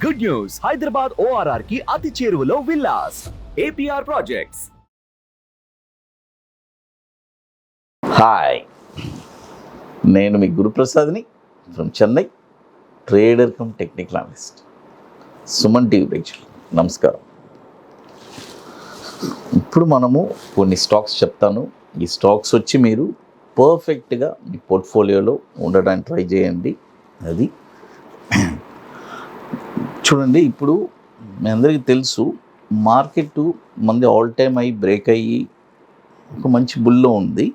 Good news, Hyderabad ORR కి అతి చేరువలో విల్లాస్ APR ప్రాజెక్ట్స్. హాయ్, నేను మీ గురుప్రసాద్ని from Chennai, trader cum technical analyst. Suman TV ప్రేక్షకులు నమస్కారం. ఇప్పుడు మనము కొన్ని స్టాక్స్ చెప్తాను. ఈ స్టాక్స్ వచ్చి మీరు పర్ఫెక్ట్గా మీ పోర్ట్ఫోలియోలో ఉండడానికి ట్రై చేయండి. అది చూడండి, ఇప్పుడు మీ అందరికీ తెలుసు మార్కెట్ మంది ఆల్ టైమ్ అయ్యి బ్రేక్ అయ్యి ఒక మంచి బుల్లో ఉంది.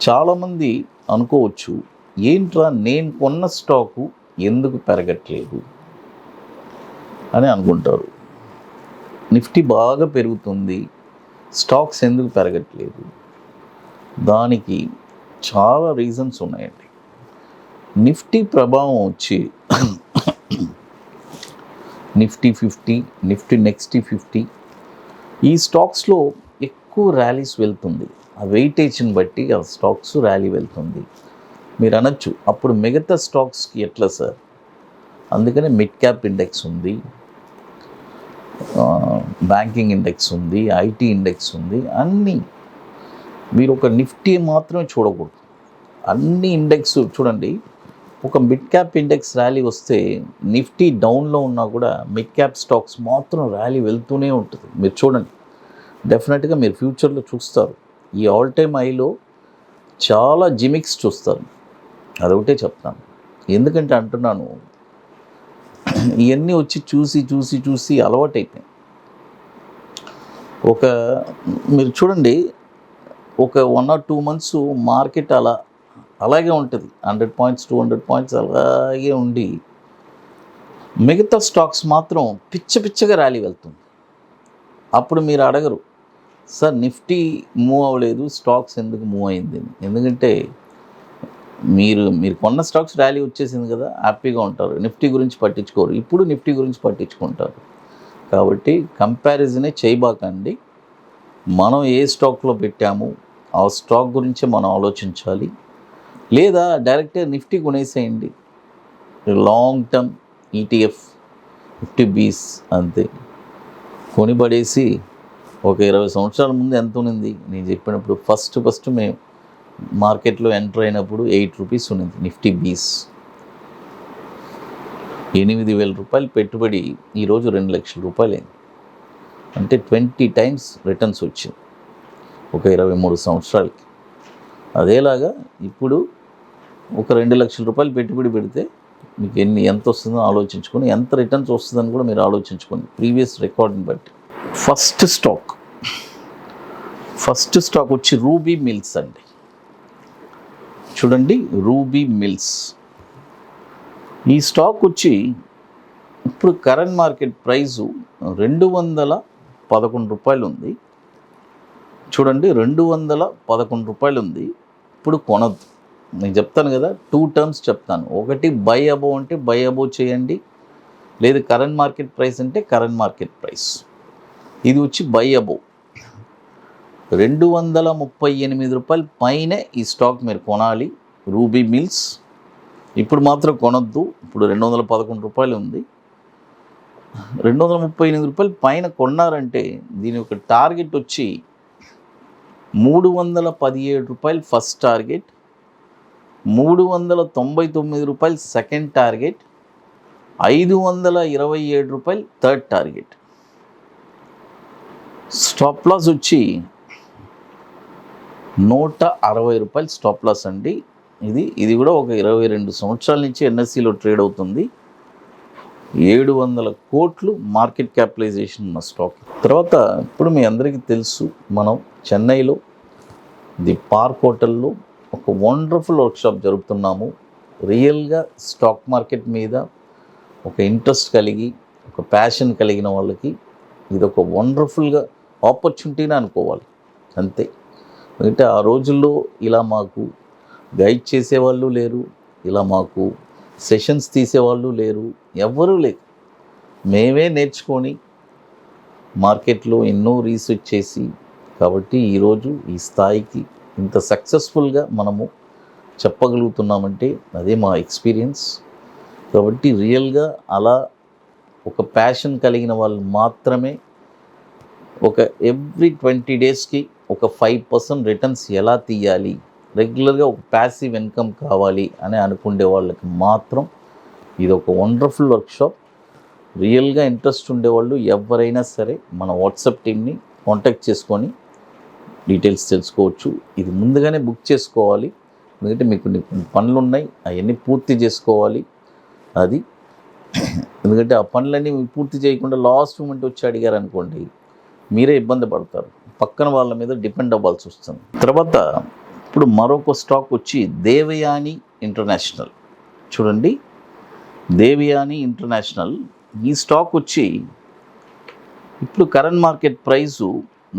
చాలామంది అనుకోవచ్చు, ఏంట్రా నేను కొన్న స్టాకు ఎందుకు పెరగట్లేదు అని అనుకుంటారు. నిఫ్టీ బాగా పెరుగుతుంది, స్టాక్స్ ఎందుకు పెరగట్లేదు? దానికి చాలా రీజన్స్ ఉన్నాయండి. నిఫ్టీ ప్రభావం వచ్చి నిఫ్టీ 50, నిఫ్టీ నెక్స్ట్ 50 ఈ స్టాక్స్లో ఎక్కువ ర్యాలీస్ వెళ్తుంది. ఆ వెయిటేజ్ని బట్టి ఆ స్టాక్స్ ర్యాలీ వెళ్తుంది. మీరు అనొచ్చు, అప్పుడు మిగతా స్టాక్స్కి ఎట్లా సార్? అందుకనే మిడ్ క్యాప్ ఇండెక్స్ ఉంది, బ్యాంకింగ్ ఇండెక్స్ ఉంది, ఐటీ ఇండెక్స్ ఉంది. అన్నీ మీరు ఒక నిఫ్టీ మాత్రమే చూడకూడదు, అన్ని ఇండెక్స్ చూడండి. ఒక మిడ్ క్యాప్ ఇండెక్స్ ర్యాలీ వస్తే నిఫ్టీ డౌన్లో ఉన్నా కూడా మిడ్ క్యాప్ స్టాక్స్ మాత్రం ర్యాలీ వెళ్తూనే ఉంటుంది. మీరు చూడండి, డెఫినెట్గా మీరు ఫ్యూచర్లో చూస్తారు. ఈ ఆల్ టైమ్ హైలో చాలా జిమిక్స్ చూస్తారు. అదొకటే చెప్తాను. ఎందుకంటే అంటున్నాను, ఇవన్నీ వచ్చి చూసి చూసి చూసి అలవాటైపోయింది. మీరు చూడండి, ఒక 1 or 2 months మార్కెట్ అలాగే ఉంటుంది. 100 points 200 points అలాగే ఉండి మిగతా స్టాక్స్ మాత్రం పిచ్చగా ర్యాలీ వెళ్తుంది. అప్పుడు మీరు అడగరు, సార్ నిఫ్టీ మూవ్ అవ్వలేదు, స్టాక్స్ ఎందుకు మూవ్ అయింది? ఎందుకంటే మీరు కొన్న స్టాక్స్ ర్యాలీ వచ్చేసింది కదా, హ్యాపీగా ఉంటారు, నిఫ్టీ గురించి పట్టించుకోరు. ఇప్పుడు నిఫ్టీ గురించి పట్టించుకుంటారు. కాబట్టి కంపారిజనే చేయబాకండి. మనం ఏ స్టాక్లో పెట్టాము ఆ స్టాక్ గురించే మనం ఆలోచించాలి. లేదా డైరెక్ట్గా నిఫ్టీ కొనేసేయండి, లాంగ్ టర్మ్ ETF 50 Bs అంతే కొనిపడేసి. ఒక 20 సంవత్సరాల ముందు ఎంత ఉన్నింది నేను చెప్పినప్పుడు? ఫస్ట్ మేము మార్కెట్లో ఎంటర్ అయినప్పుడు 8 రూపీస్ ఉన్నింది నిఫ్టీ బీస్. 8,000 రూపాయలు పెట్టుబడి ఈరోజు 2 లక్షల రూపాయలు అయింది. అంటే 20 times రిటర్న్స్ వచ్చింది ఒక 23 సంవత్సరాలకి. అదేలాగా ఇప్పుడు ఒక 2 లక్షల రూపాయలు పెట్టుబడి పెడితే మీకు ఎంత వస్తుందో ఆలోచించుకొని, ఎంత రిటర్న్స్ వస్తుందని కూడా మీరు ఆలోచించుకోండి ప్రీవియస్ రికార్డ్ని బట్టి. ఫస్ట్ స్టాక్ వచ్చి రూబీ మిల్స్ అండి. చూడండి, రూబీ మిల్స్ ఈ స్టాక్ వచ్చి ఇప్పుడు కరెంట్ మార్కెట్ ప్రైజు 211 రూపాయలు ఉంది. చూడండి, 211 రూపాయలు ఉంది. ఇప్పుడు కొనద్దు. నేను చెప్తాను కదా, 2 terms చెప్తాను. ఒకటి బై అబోవ్ అంటే బై అబోవ్ చేయండి, లేదు కరెంట్ మార్కెట్ ప్రైస్ అంటే కరెంట్ మార్కెట్ ప్రైస్. ఇది వచ్చి బై అబోవ్. 238 రూపాయల పైనే ఈ స్టాక్ మీరు కొనాలి, రూబీ మిల్స్. ఇప్పుడు మాత్రం కొనొద్దు. ఇప్పుడు 211 రూపాయలు ఉంది. 238 రూపాయలు పైన కొన్నారంటే దీని యొక్క టార్గెట్ వచ్చి 317 రూపాయలు ఫస్ట్ టార్గెట్, 399 రూపాయలు సెకండ్ టార్గెట్, 527 రూపాయలు థర్డ్ టార్గెట్. స్టాప్ లాస్ వచ్చి 160 రూపాయలు స్టాప్ లాస్ అండి. ఇది కూడా ఒక 22 సంవత్సరాల నుంచి NSEలో ట్రేడ్ అవుతుంది. 700 కోట్లు మార్కెట్ క్యాపిటలైజేషన్ ఉన్న స్టాక్. తర్వాత ఇప్పుడు మీ అందరికీ తెలుసు, మనం చెన్నైలో ది పార్క్ హోటల్లో ఒక వండర్ఫుల్ వర్క్షాప్ జరుపుతున్నాము. రియల్గా స్టాక్ మార్కెట్ మీద ఒక ఇంట్రెస్ట్ కలిగి, ఒక ప్యాషన్ కలిగిన వాళ్ళకి ఇది ఒక వండర్ఫుల్గా ఆపర్చునిటీని అనుకోవాలి అంతే. ఎందుకంటే ఆ రోజుల్లో ఇలా మాకు గైడ్ చేసేవాళ్ళు లేరు, ఇలా మాకు సెషన్స్ తీసేవాళ్ళు లేరు, ఎవ్వరూ లేరు. మేమే నేర్చుకొని మార్కెట్లో ఎన్నో రీసెర్చ్ చేసి, కాబట్టి ఈరోజు ఈ స్థాయికి ఇంత సక్సెస్ఫుల్గా మనము చెప్పగలుగుతున్నామంటే అదే మా ఎక్స్పీరియన్స్. కాబట్టి రియల్గా అలా ఒక ప్యాషన్ కలిగిన వాళ్ళు మాత్రమే ఒక ఎవ్రీ 20 డేస్కి ఒక 5% రిటర్న్స్ ఎలా తీయాలి, రెగ్యులర్గా ఒక ప్యాసివ్ ఇన్కమ్ కావాలి అని అనుకునే వాళ్ళకి మాత్రం ఇది ఒక వండర్ఫుల్ వర్క్షాప్. రియల్గా ఇంట్రెస్ట్ ఉండేవాళ్ళు ఎవరైనా సరే మన వాట్సాప్ టీమ్ని కాంటాక్ట్ చేసుకొని డీటెయిల్స్ తెలుసుకోవచ్చు. ఇది ముందుగానే బుక్ చేసుకోవాలి, ఎందుకంటే మీకు కొన్ని పనులు ఉన్నాయి, అవన్నీ పూర్తి చేసుకోవాలి. అది ఎందుకంటే ఆ పనులన్నీ పూర్తి చేయకుండా లాస్ట్ మూమెంట్ వచ్చి అడిగారు అనుకోండి, మీరే ఇబ్బంది పడతారు, పక్కన వాళ్ళ మీద డిపెండ్ అవ్వాల్సి వస్తుంది. తర్వాత ఇప్పుడు మరొక స్టాక్ వచ్చి దేవయాని ఇంటర్నేషనల్. చూడండి, దేవయాని ఇంటర్నేషనల్ ఈ స్టాక్ వచ్చి ఇప్పుడు కరెంట్ మార్కెట్ ప్రైసు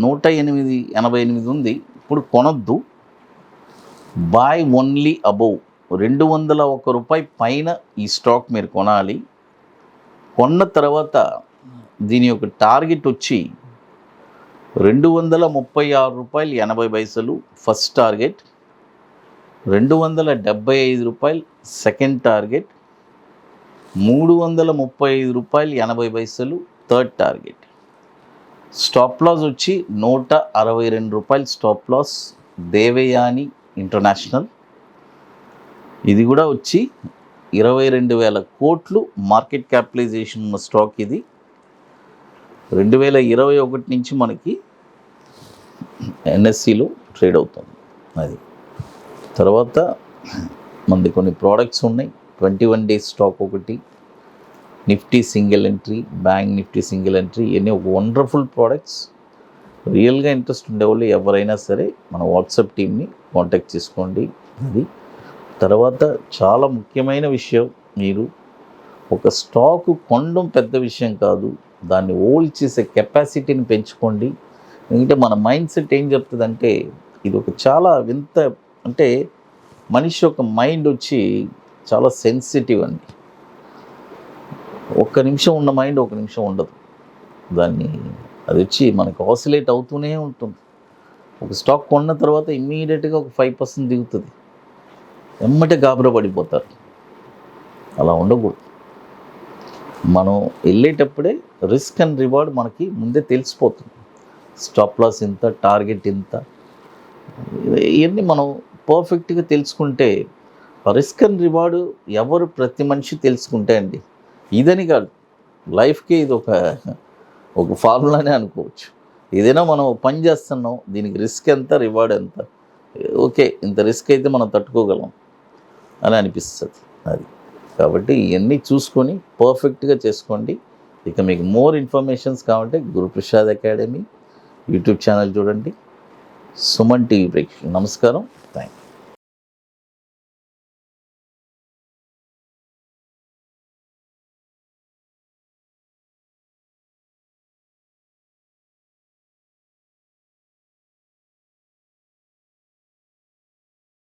108.88 ఉంది. ఇప్పుడు కొనొద్దు, బాయ్ ఓన్లీ అబౌవ్ 201 రూపాయి పైన ఈ స్టాక్ మీరు కొనాలి. కొన్న తర్వాత దీని యొక్క టార్గెట్ వచ్చి 236 రూపాయలు 80 పైసలు ఫస్ట్ టార్గెట్, 275 రూపాయలు సెకండ్ టార్గెట్, 335 రూపాయలు 80 పైసలు థర్డ్ టార్గెట్. స్టాప్ లాస్ వచ్చి 162 రూపాయలు స్టాప్ లాస్ దేవయాని ఇంటర్నేషనల్. ఇది కూడా వచ్చి 22,000 కోట్లు మార్కెట్ క్యాపిటలైజేషన్ ఉన్న స్టాక్. ఇది 2021 నుంచి మనకి ఎన్ఎస్సిలో ట్రేడ్ అవుతుంది. అది తర్వాత మనది కొన్ని ప్రోడక్ట్స్ ఉన్నాయి. 21 డేస్ స్టాక్ ఒకటి, Nifty single entry, bank Nifty single entry, ఇవన్నీ ఒక వండర్ఫుల్ ప్రోడక్ట్స్. రియల్గా ఇంట్రెస్ట్ ఉండేవాళ్ళు ఎవరైనా సరే మన వాట్సాప్ టీమ్ని కాంటాక్ట్ చేసుకోండి. అది తర్వాత చాలా ముఖ్యమైన విషయం, మీరు ఒక స్టాకు కొనడం పెద్ద విషయం కాదు, దాన్ని హోల్డ్ చేసే కెపాసిటీని పెంచుకోండి. ఎందుకంటే మన మైండ్ సెట్ ఏం చెప్తుందంటే, ఇది ఒక చాలా వింత, అంటే మనిషి యొక్క మైండ్ వచ్చి చాలా సెన్సిటివ్ అండి. ఒక్క నిమిషం ఉన్న మైండ్ ఒక నిమిషం ఉండదు, అది వచ్చి మనకు ఆసిలేట్ అవుతూనే ఉంటుంది. ఒక స్టాక్ కొన్న తర్వాత ఇమ్మీడియట్గా ఒక 5% దిగుతుంది, ఎమ్మటే గాబరా పడిపోతారు. అలా ఉండకూడదు. మనం వెళ్ళేటప్పుడే రిస్క్ అండ్ రివార్డ్ మనకి ముందే తెలిసిపోతుంది. స్టాప్ లాస్ ఇంత, టార్గెట్ ఇంత, ఇవన్నీ మనం పర్ఫెక్ట్గా తెలుసుకుంటే రిస్క్ అండ్ రివార్డు ఎవరు ప్రతి మనిషి తెలుసుకుంటే అండి, ఇదని కాదు, లైఫ్కి ఇది ఒక ఫార్ములానే అనుకోవచ్చు. ఏదైనా మనం పని చేస్తున్నాం, దీనికి రిస్క్ ఎంత, రివార్డ్ ఎంత, ఓకే ఇంత రిస్క్ అయితే మనం తట్టుకోగలం అని అనిపిస్తుంది. అది కాబట్టి ఇవన్నీ చూసుకొని పర్ఫెక్ట్గా చేసుకోండి. ఇక మీకు మోర్ ఇన్ఫర్మేషన్స్ కావాలంటే గురుప్రసాద్ అకాడమీ యూట్యూబ్ ఛానల్ చూడండి. సుమన్ టీవీ ప్రేక్షకులు నమస్కారం, థ్యాంక్ యూ.